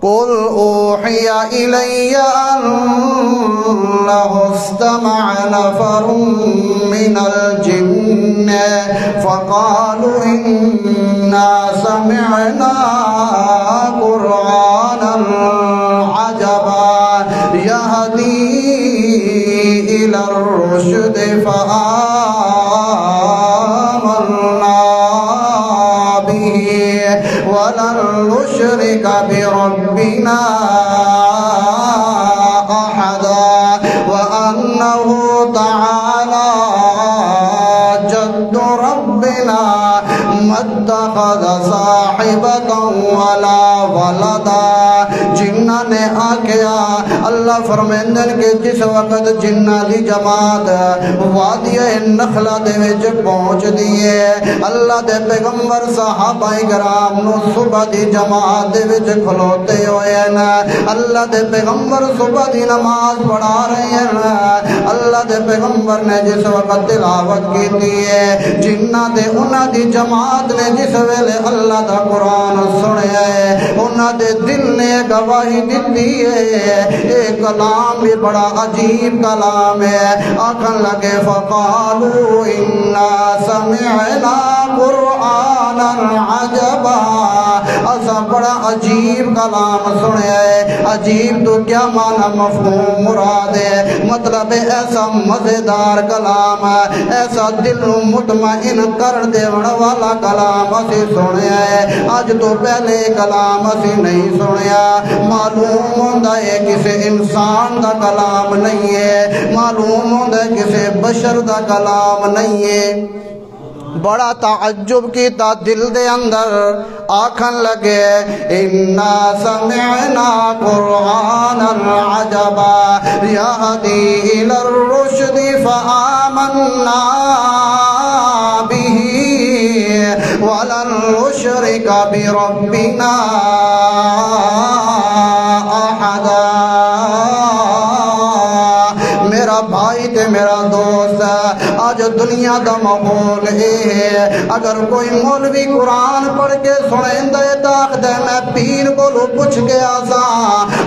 قل اوحی الی انہ استمع نفر من الجن فقالوا انا سمعنا قرآنا عجبا یہدی الی الرشد فآمنا به ولن نشرك بربنا أحدا وأنه تعالى جد ربنا ما اتخذ صاحبة ولا ولدا جنہ نے آکیا اللہ فرمیندن کہ جس وقت جنہ دی جماعت وادی نخلہ دے وچ پہنچ دیئے اللہ دے پیغمبر صحابہ کرام نو صبح دی جماعت دے وچ کھلوتے ہوئے ہیں اللہ دے پیغمبر صبح دی نماز پڑھا رہے ہیں اللہ دے پیغمبر نے جس وقت تلاوت کی دیئے جنہ دے انہ دی جماعت نے جس ویلے اللہ دا قرآن سنے انہ دے دل نے گواہی دیتی ہے ایک کلام بھی بڑا عجیب کلام ہے آکھن لگے فقالوا انا سمعنا قرآنا عجبا ایسا بڑا عجیب کلام سنے ہے عجیب تو کیا معنی مفہوم مراد ہے مطلب ایسا مزیدار کلام ہے ایسا دل مطمئن کر دیون والا کلام اسی سنے ہے آج تو پہلے کلام اسی نہیں سنیا معلوم ہوندہ ہے کسی انسان دا کلام نہیں ہے معلوم ہوندہ ہے کسی بشر دا کلام نہیں ہے بڑا تعجب کیتا دل دے اندر آکھن لگے انا سمعنا قرآنا عجبا یہدی الی الرشد فآمنا به ولن نشرک بربنا احدا میرا بھائی تے میرا دوست آج دنیا دا ماحول ہے اگر کوئی مولوی قرآن پڑھ کے سنیں دے تاک دے میں پیر کو لو پوچھ گیا سا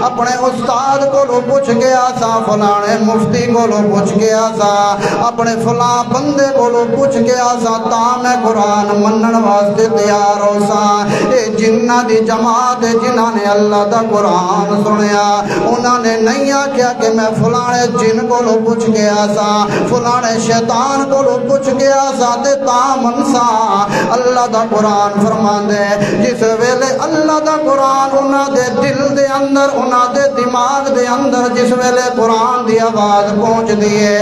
اپنے استاد کو لو پوچھ گیا سا فلانے مفتی کو لو پوچھ گیا سا اپنے فلاں بندے کو لو پوچھ گیا سا تا میں قرآن منن واسطے تیار ہو سا اے جنہ دی جماعت جنہ نے اللہ دا قرآن سنیا انہوں نے نہیں آکھیا کہ میں فلانے جن کو لو پوچھ گیا سا فلانے شیطان کو لو پوچھ گیا سا تے تامن سا اللہ دا قرآن فرمان دے جس ویلے اللہ دا قرآن انہاں دے دل دے اندر انہاں دے دماغ دے اندر جس ویلے قرآن دی آواز پہنچ دیئے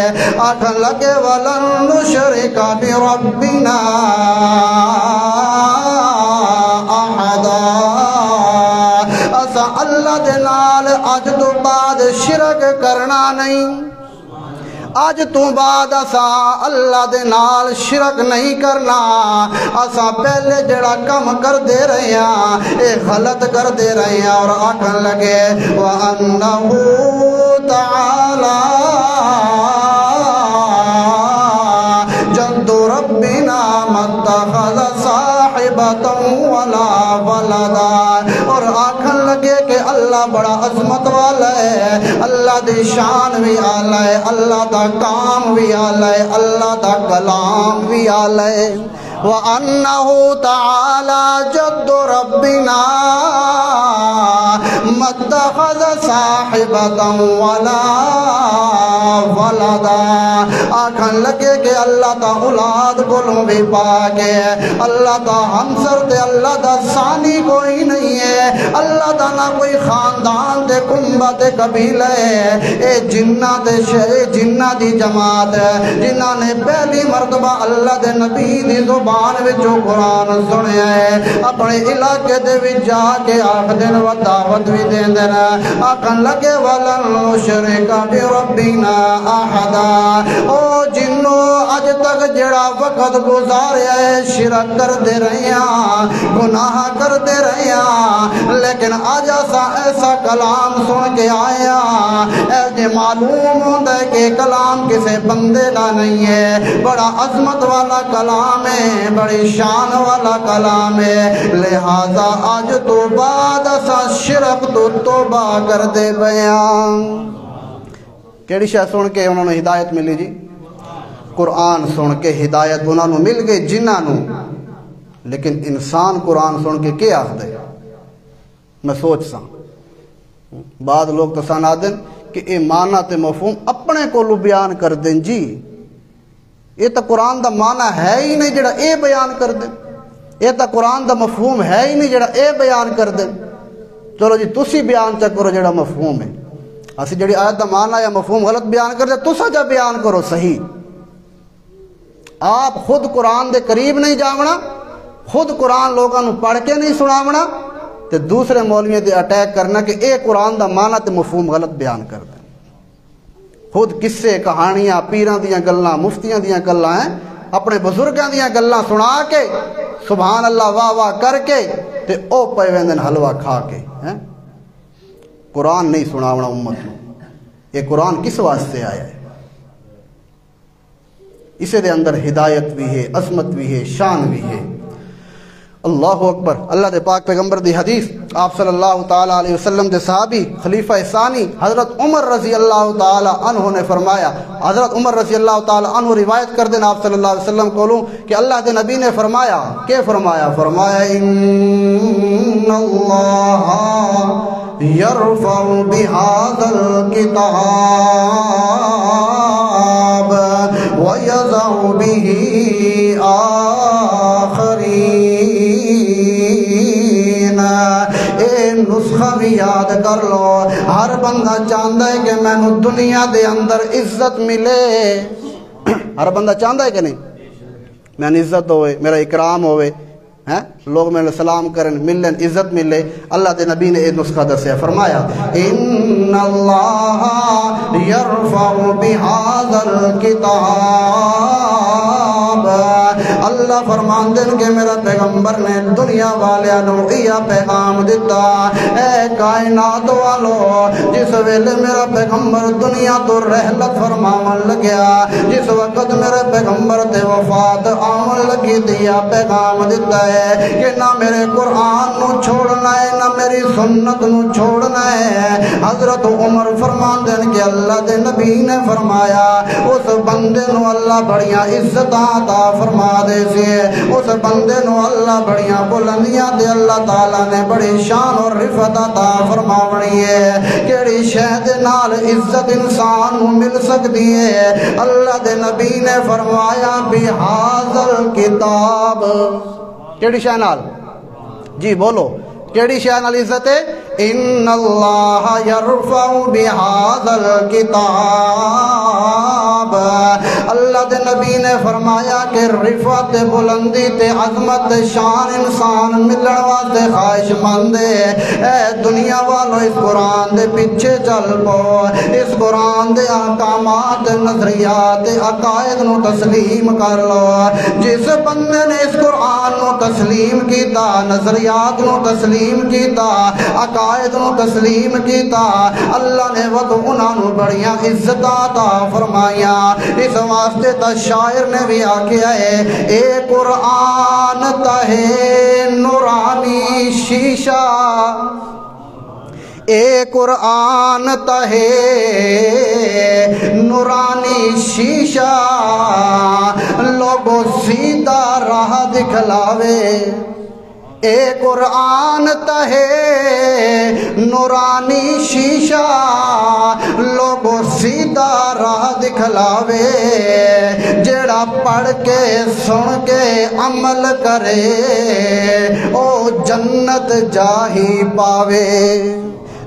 آکھن لگے وَلَن نُشْرِكَ بِرَبِّنَا أَحَدًا اسا اللہ دے نال آج تو بعد شرک کرنا نہیں آج تو بعد اسا اللہ دے نال شرک نہیں کرنا اسا پہلے جڑا کم کر دے رہے ہیں اے غلط کر دے رہے ہیں اور آکھن لگے وَأَنَّهُ تَعَالَى جد ربنا ما اتخذ صاحبة ولا ولدا اور آکھن لگے کہ اللہ بڑا عظمت والا ہے اللہ دی شان بھی آلہ ہے اللہ دا کام بھی آلہ ہے اللہ دا کلام بھی آلہ ہے وَأَنَّهُ تَعَالَى جَدُّ رَبِّنَا مَا اتَّخَذَ صَاحِبَةً وَلَا وَلَدًا آکھن لگے کہ اللہ تا اولاد بولوں بھی پاک ہے اللہ تا ہمسر تے اللہ دا ثانی کوئی نہیں ہے اللہ تا نہ کوئی خاندان تے کنبہ تے قبیلہ ہے اے جنہ دی جماعت ہے جنہ نے پہلی مرتبہ اللہ دے نبی دی زبان وچوں قرآن سنیا ہے اپنے علاقے دے وچ جا کے آکھ دن و دعوت بھی دین دینا آکھن لگے وَلَن نُشْرِكَ بِرَبِّنَا أَحَدًا او جنو اج تک جڑا وقت گزاریا ہے شرک کر دے رہے ہیں گناہ کر دے رہے ہیں لیکن آج ایسا کلام سن کے آیا ایسے معلوم ہوتا ہے کہ کلام کسے بندے کا نہیں ہے، بڑا عظمت والا کلام ہے، بڑی شان والا کلام ہے، لہذا آج تو بعد اسا شرک تو توبہ کر دے بیان۔ کیڑی شے سن کے انہوں نے ہدایت ملی جی؟ قرآن سن کے ہدایت انہوں نے مل گئی جنہاں نو، لیکن انسان قرآن سن کے کیا آخ دے؟ میں سوچ سا بعض لوگ تو سنا دیں کہ اے معنی تے مفہوم اپنے کو بیان کر دیں جی، یہ تو قرآن دا معنی ہے ہی نہیں جڑا اے بیان کر دیں، یہ تو قرآن دا مفہوم ہے ہی نہیں جڑا اے بیان کر دیں۔ چلو جی تسی بیان چا کرو جڑا مفہوم ہے، اسی جڑی آیت دا معنی یا مفہوم غلط بیان کر دیں تسا جا بیان کرو صحیح۔ آپ خود قرآن دے قریب نہیں جاونا، خود قرآن لوگوں نے پڑھ کے نہیں سناونا، تے دوسرے مولویوں دے اٹیک کرنا کہ اے قرآن دا معنی تے مفہوم غلط بیان کر دیں۔ خود قصے کہانیاں پیران دیاں گلاں مفتیاں دیاں گلاں ہیں، اپنے بزرگاں دیاں گلاں سنا کے سبحان اللہ واہ واہ کر کے تے او پے ویندن حلوہ کھا کے ہیں۔ قرآن نہیں سناونا امت نو، یہ قرآن کس واسطے آیا ہے؟ اسے دے اندر ہدایت بھی ہے، عظمت بھی ہے، شان بھی ہے۔ اللہ اکبر۔ اللہ دے پاک پیغمبر دی حدیث، آپ صلی اللہ تعالیٰ علیہ وسلم دے صحابی خلیفہ ثانی حضرت عمر رضی اللہ تعالیٰ عنہ نے فرمایا، حضرت عمر رضی اللہ تعالیٰ عنہ روایت کر دیں آپ صلی اللہ علیہ وسلم کو کہ اللہ دے نبی نے فرمایا، کہ فرمایا ان اللہ یرفع بہذا الکتاب وَيَضَعُ بِهِ آخَرِينَ۔ اے نسخہ بھی یاد کر لو، ہر بندہ چاہتا ہے کہ میں نے دنیا دے اندر عزت ملے، ہر بندہ چاہتا ہے کہ نہیں میں نے عزت ہوئے، میرا اکرام ہوئے، لوگ میرے سلام کریں، ملن، عزت ملے۔ اللہ دے نبی نے ایک نسخہ دسیا، فرمایا ان اللہ یرفع بہذا الکتاب، اللہ فرمان دیں کہ میرا پیغمبر نے دنیا والے نو یہ پیغام دیتا، اے کائنات والو جس ویلے میرا پیغمبر دنیا تو رحلت فرماون لگیا، جس وقت میرے پیغمبر تے وفات آمن لگی دیا پیغام دیتا ہے کہ نہ میرے قرآن نو چھوڑنا ہے نہ میری سنت نو چھوڑنا ہے۔ حضرت عمر فرمان دیں کہ اللہ دے نبی نے فرمایا اس بندے نو اللہ بڑیاں عزتاں عطا فرما دے سی، اس بندے نو اللہ بڑیاں بلندیاں دے اللہ تعالیٰ نے بڑی شان اور رفعت عطا فرماونی ہے۔ کیڑی شے دے نال عزت انسان نو مل سکتی ہے؟ اللہ دے نبی نے فرمایا بہذا الکتاب، کیڑی شے نال؟ جی بولو، کیڑی شے نال عزت ہے؟ ان اللہ یرفع بہذا الکتاب، اللہ دے نبی نے فرمایا کہ رفعت بلندی تے عظمت شان انسان ملن واسطے خواہش مند ہے۔ اے دنیا والو اس قرآن دے پیچھے چل پو، اس قرآن دے احکامات نظریات عقائد نو تسلیم کر لو۔ جس بندے نے اس قرآن نو تسلیم کیتا، نظریات نو تسلیم کیتا، عقائد نو تسلیم کیتا، اللہ نے وقت انہاں نو بڑیاں عزتاں عطا فرمائیاں۔ اس واسطے تا شاعر نے بھی آکھیا ہے اے قرآن تہے نورانی شیشہ، اے قرآن تہے نورانی شیشہ، لوگوں سیدھا راہ دکھلاوے۔ اے قرآن تہے نورانی شیشہ، لوگوں سیدھا راہ دکھلاوے، جیڑا پڑھ کے سن کے عمل کرے او جنت جاہی پاوے۔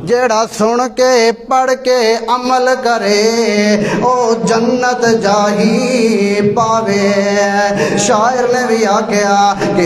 جیڑا سن کے پڑھ کے عمل کرے او جنت جاہی پاوے۔ شاعر نے بھی آکھیا کہ